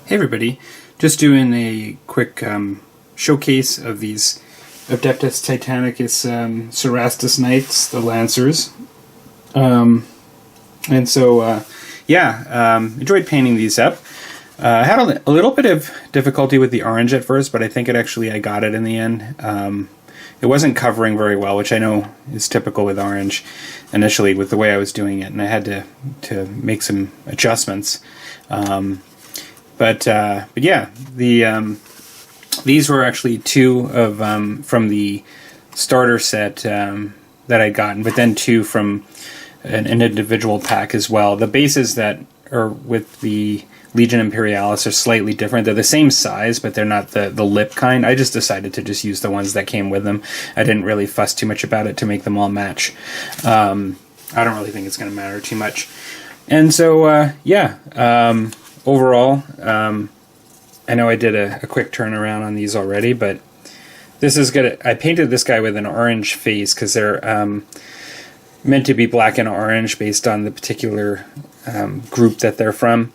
Hey everybody, just doing a quick showcase of these Adeptus Titanicus Cerastus Knights, the Lancers. Enjoyed painting these up. I had a little bit of difficulty with the orange at first, but I think I got it in the end. It wasn't covering very well, which I know is typical with orange initially with the way I was doing it, and I had to make some adjustments. But yeah, these were actually two of from the starter set that I'd gotten, but then two from an individual pack as well. The bases that are with the Legion Imperialis are slightly different. They're the same size, but they're not the lip kind. I just decided to just use the ones that came with them. I didn't really fuss too much about it to make them all match. I don't really think it's going to matter too much. And so, overall, I know I did a quick turnaround on these already, but this is good. I painted this guy with an orange face because they're meant to be black and orange based on the particular group that they're from.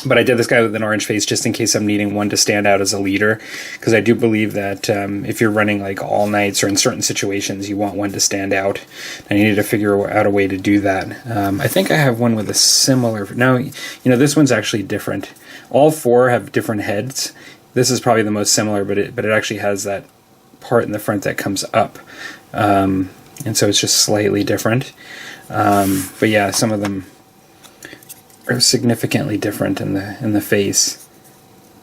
But I did this guy with an orange face just in case I'm needing one to stand out as a leader, because I do believe that if you're running like all knights or in certain situations, you want one to stand out, and you need to figure out a way to do that. I think I have one with a similar. Now, this one's actually different. All four have different heads. This is probably the most similar, but it actually has that part in the front that comes up, and so it's just slightly different. But yeah, some of them are significantly different in the face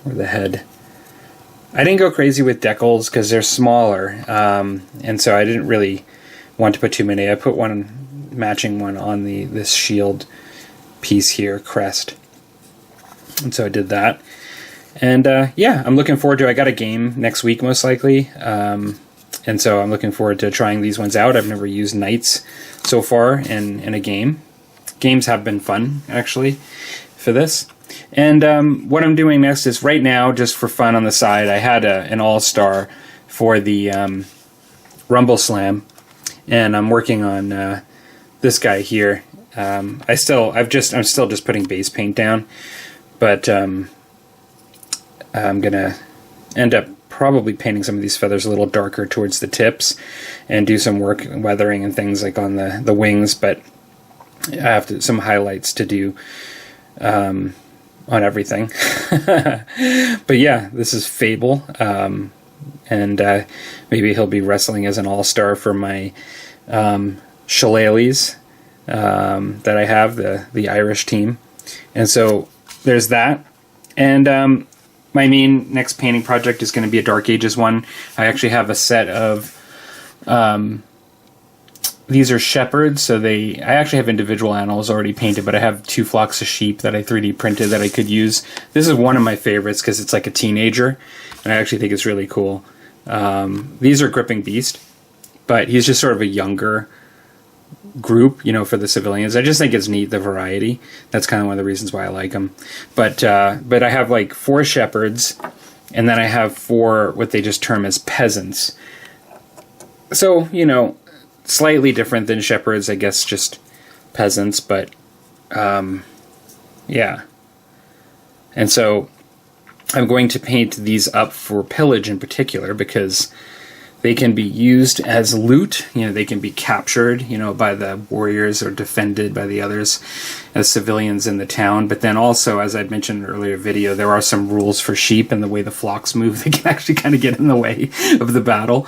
or the head. I didn't go crazy with decals because they're smaller, and so I didn't really want to put too many. I put one matching one on this shield piece here, crest, and so I did that. And yeah, I'm looking forward to. I got a game next week most likely, and so I'm looking forward to trying these ones out. I've never used knights so far in a game. Games have been fun, actually, for this. And what I'm doing next is, right now, just for fun on the side, I had an all-star for the Rumble Slam, and I'm working on this guy here. I'm still just putting base paint down, but I'm gonna end up probably painting some of these feathers a little darker towards the tips, and do some work weathering and things like on the wings, but I have some highlights to do on everything. But yeah, this is Fable, and maybe he'll be wrestling as an all-star for my shillelaghs that I have, the Irish team. And so there's that. And my main next painting project is going to be a Dark Ages one. I actually have a set of these are shepherds, so I actually have individual animals already painted, but I have 2 flocks of sheep that I 3D printed that I could use. This is one of my favorites because it's like a teenager, and I actually think it's really cool. These are Gripping Beast, but he's just sort of a younger group, for the civilians. I just think it's neat, the variety. That's kind of one of the reasons why I like them. But I have like 4 shepherds, and then I have 4 what they just term as peasants. So, slightly different than shepherds, I guess, just peasants, but yeah. And so I'm going to paint these up for pillage in particular because they can be used as loot. They can be captured, by the warriors or defended by the others as civilians in the town. But then also, as I'd mentioned in an earlier video, there are some rules for sheep and the way the flocks move. They can actually kind of get in the way of the battle,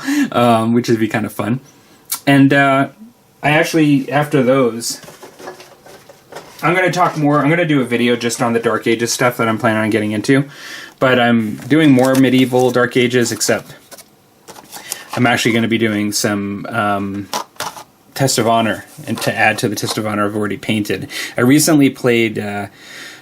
which would be kind of fun. And I actually, after those, I'm going to talk more. I'm going to do a video just on the Dark Ages stuff that I'm planning on getting into. But I'm doing more medieval Dark Ages, except I'm actually going to be doing some Test of Honor, and to add to the Test of Honor I've already painted. I recently played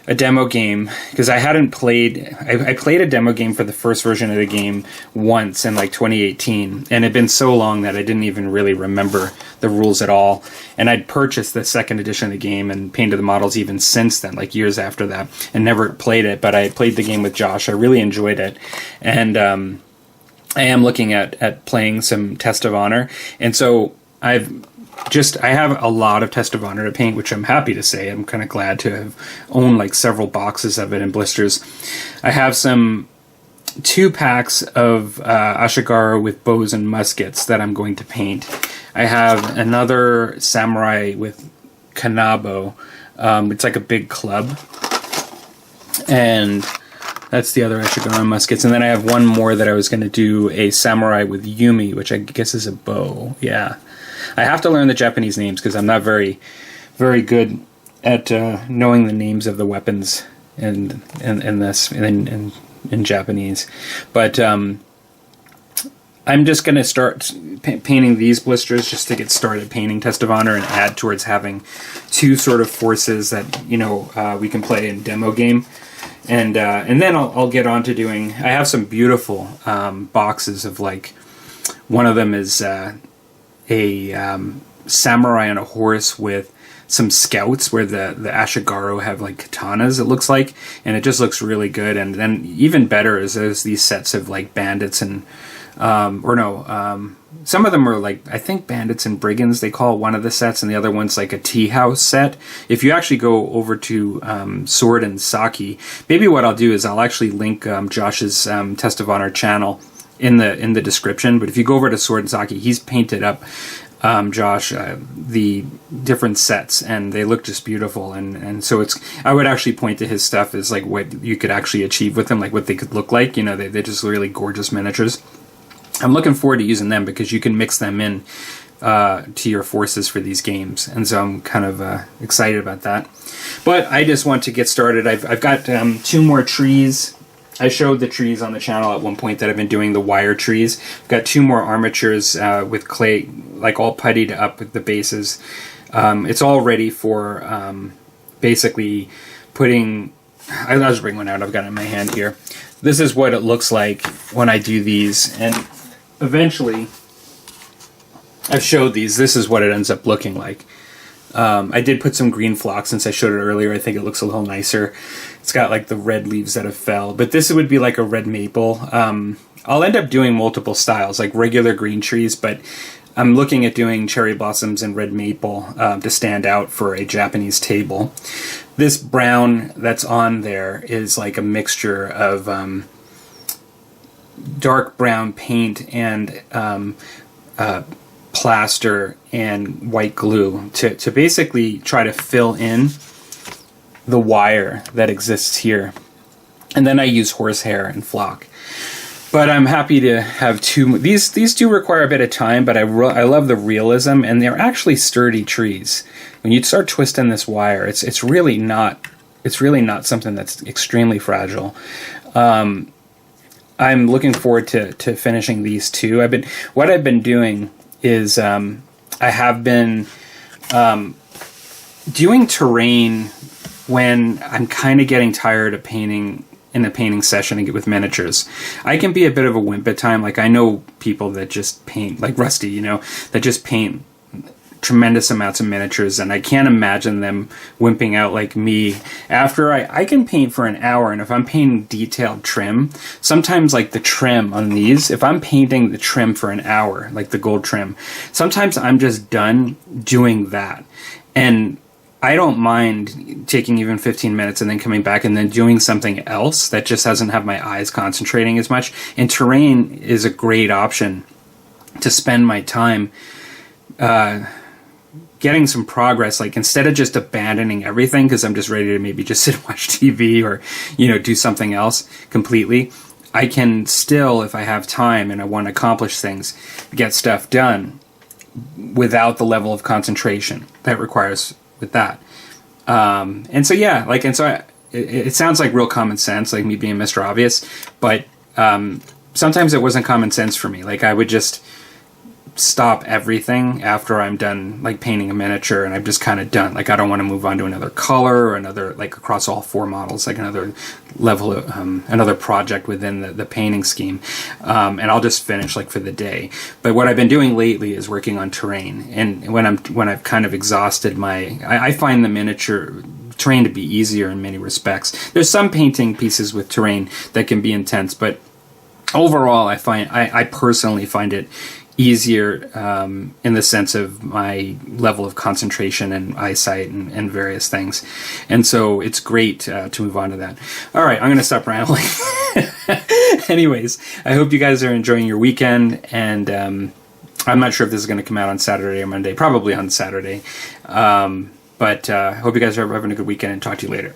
a demo game, because I hadn't played... I played a demo game for the first version of the game once in like 2018, and it had been so long that I didn't even really remember the rules at all. And I'd purchased the second edition of the game and painted the models even since then, like years after that, and never played it. But I played the game with Josh. I really enjoyed it. And I am looking at playing some Test of Honor. And so I've I have a lot of Test of Honor to paint, which I'm happy to say. I'm kind of glad to have owned like several boxes of it in blisters. I have 2 packs of Ashigaru with bows and muskets that I'm going to paint. I have another samurai with kanabo. It's like a big club. And that's the other Ashigaru muskets. And then I have one more that I was going to do a samurai with Yumi, which I guess is a bow. Yeah. I have to learn the Japanese names because I'm not very, very good at knowing the names of the weapons in Japanese. But I'm just going to start painting these blisters just to get started painting Test of Honor and add towards having 2 sort of forces that, you know, we can play in demo game. And then I'll get on to doing... I have some beautiful boxes of, like... One of them is a samurai on a horse with some scouts where the Ashigaru have like katanas, it looks like, and it just looks really good. And then even better is there's these sets of like bandits and some of them are like, I think bandits and brigands they call one of the sets, and the other one's like a tea house set. If you actually go over to Sword and Saki, maybe what I'll do is I'll actually link Josh's Test of Honor channel in the description. But if you go over to Sword and Saki, he's painted up Josh the different sets, and they look just beautiful. And so I would actually point to his stuff as like what you could actually achieve with them, like what they could look like. You know, they're just really gorgeous miniatures. I'm looking forward to using them because you can mix them in to your forces for these games, and so I'm kind of excited about that. But I just want to get started. I've got 2 more trees. I showed the trees on the channel at one point that I've been doing the wire trees. I've got 2 more armatures with clay, like all puttied up with the bases. It's all ready for basically putting... I'll just bring one out. I've got it in my hand here. This is what it looks like when I do these, and eventually I've showed these. This is what it ends up looking like. I did put some green phlox since I showed it earlier. I think it looks a little nicer. It's got like the red leaves that have fell, but this would be like a red maple. I'll end up doing multiple styles, like regular green trees, but I'm looking at doing cherry blossoms and red maple to stand out for a Japanese table. This brown that's on there is like a mixture of dark brown paint and plaster and white glue to basically try to fill in the wire that exists here. And then I use horsehair and flock. But I'm happy to have 2. These do require a bit of time, but I love the realism, and they're actually sturdy trees. When you start twisting this wire, it's really not something that's extremely fragile. I'm looking forward to finishing these 2. What I've been doing is I have been doing terrain when I'm kind of getting tired of painting in a painting session and get with miniatures. I can be a bit of a wimp at time. Like I know people that just paint, like Rusty, you know, that just paint tremendous amounts of miniatures, and I can't imagine them wimping out like me. After I can paint for an hour, and if I'm painting detailed trim, sometimes like the trim on these, if I'm painting the trim for an hour, like the gold trim, sometimes I'm just done doing that. And I don't mind taking even 15 minutes and then coming back and then doing something else that just doesn't have my eyes concentrating as much. And terrain is a great option to spend my time getting some progress, like instead of just abandoning everything because I'm just ready to maybe just sit and watch TV or, you know, do something else completely. I can still, if I have time and I want to accomplish things, get stuff done without the level of concentration that requires with that. And so, yeah, like, and so it sounds like real common sense, like me being Mr. Obvious, but sometimes it wasn't common sense for me. Like I would just stop everything after I'm done, like painting a miniature, and I'm just kind of done. Like I don't want to move on to another color or another, like across all 4 models, like another level of, another project within the painting scheme, and I'll just finish like for the day. But what I've been doing lately is working on terrain, and when I've kind of exhausted I find the miniature terrain to be easier in many respects. There's some painting pieces with terrain that can be intense, but overall I personally find it easier in the sense of my level of concentration and eyesight and various things. And so it's great to move on to that. All right, I'm going to stop rambling. Anyways, I hope you guys are enjoying your weekend, and I'm not sure if this is going to come out on Saturday or Monday, probably on Saturday. But I hope you guys are having a good weekend, and talk to you later.